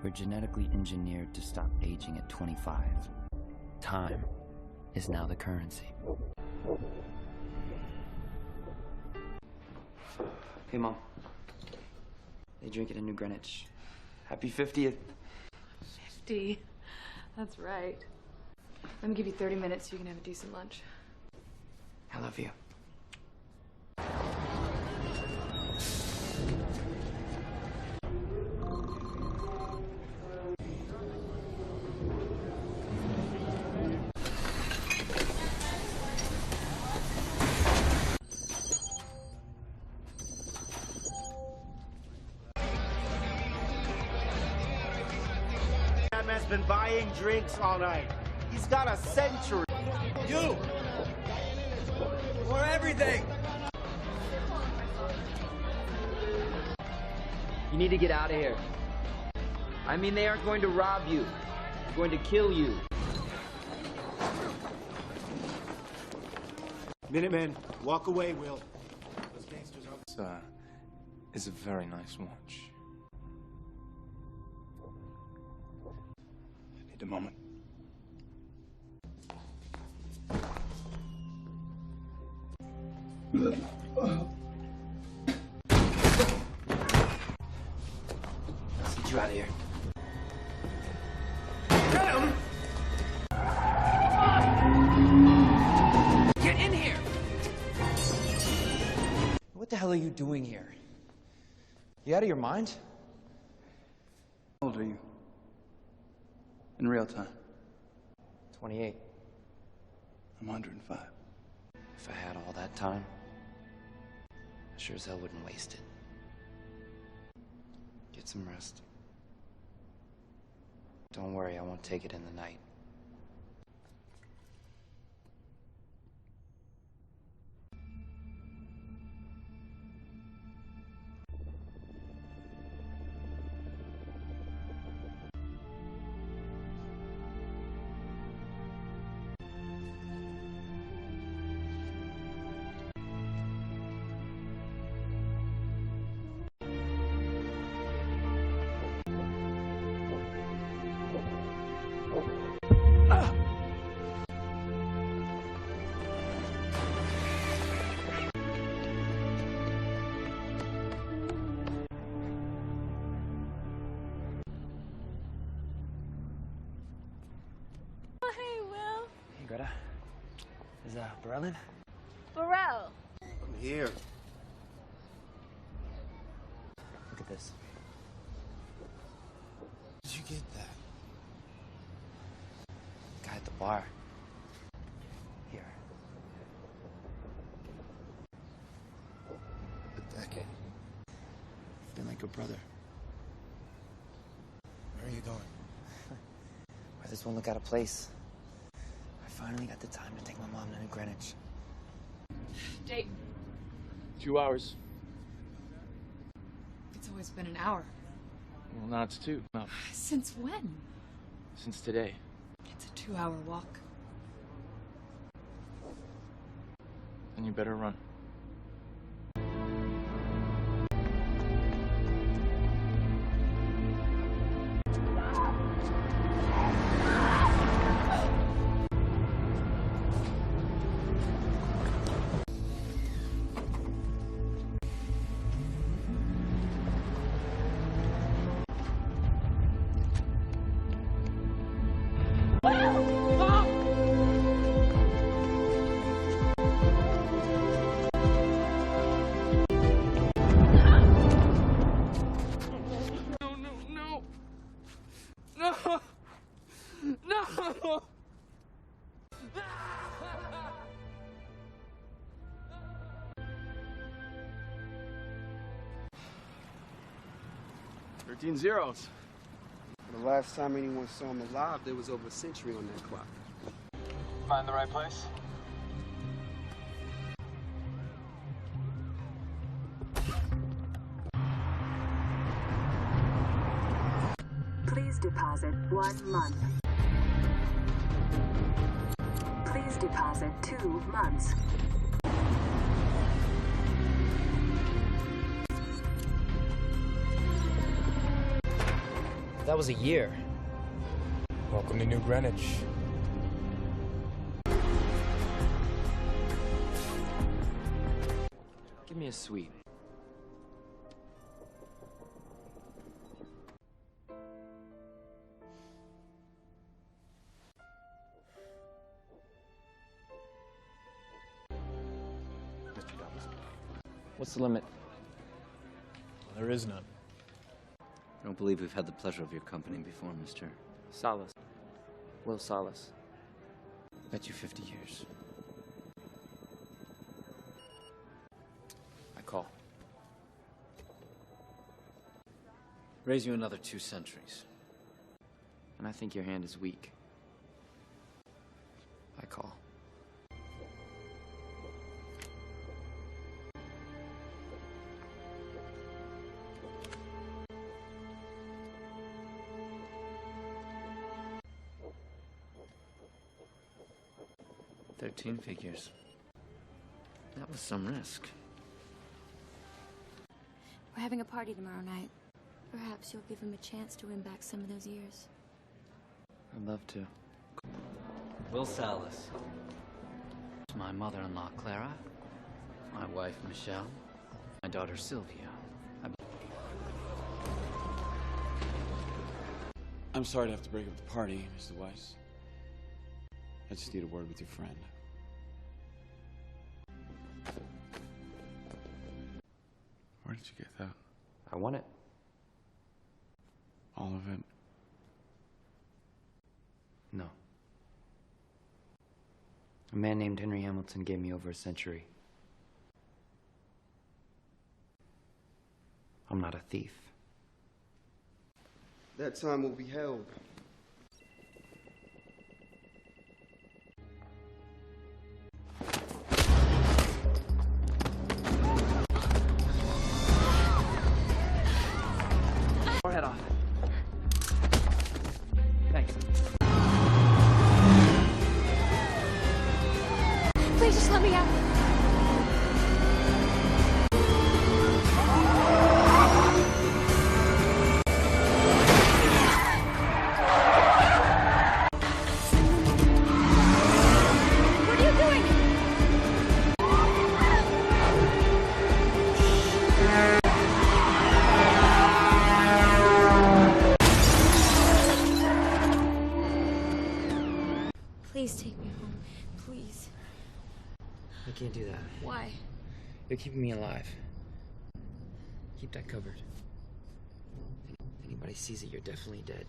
We're genetically engineered to stop aging at 25. Time is now the currency. Hey, Mom. They drink it in New Greenwich. Happy 50th. 50. That's right. Let me give you 30 minutes so you can have a decent lunch. I love you. That man's been buying drinks all night. He's got a century. You! For everything! You need to get out of here. I mean, they aren't going to rob you. They're going to kill you. Minutemen, walk away, Will. Those gangsters are... This is a very nice watch. I need a moment. Let's get you out of here. Get him! Get in here! What the hell are you doing here? You out of your mind? How old are you? In real time? 28. I'm 105. If I had all that time, I sure as hell wouldn't waste it. Get some rest. Don't worry, I won't take it in the night. Hey, Will. Hey, Greta. Is Burrell in? Burrell. I'm here. Look at this. Did you get that? Guy at the bar. Here. A decade. Been like a brother. Where are you going? Where this won't look out of place. I finally got the time to take my mom to New Greenwich. Jake, 2 hours. it's always been an hour. Well, now it's 2. No, Since when? since today. It's a 2-hour walk. Then you better run. No! 13 zeros. The last time anyone saw him alive, there was over a century on that clock. Find the right place? Please deposit 1 month. Please deposit 2 months. That was a year. Welcome to New Greenwich. Give me a sweet. Mr. Douglas. What's the limit? There is none. I don't believe we've had the pleasure of your company before, Mr. Salas. Will Salas. Bet you 50 years. I call. Raise you another 2 centuries. And I think your hand is weak. I call. $13 figures. That was some risk. We're having a party tomorrow night. Perhaps you'll give him a chance to win back some of those years. I'd love to. Will Salas. My mother-in-law, Clara. My wife, Michelle. My daughter, Sylvia. I'm sorry to have to break up the party, Mr. Weiss. I just need a word with your friend. Where did you get that? I want it. All of it? No. A man named Henry Hamilton gave me over a century. I'm not a thief. That time will be held. Head off. Thanks. Please just let me out. What are you doing? Please take me home. Please. I can't do that. Why? You're keeping me alive. Keep that covered. If anybody sees it, you're definitely dead.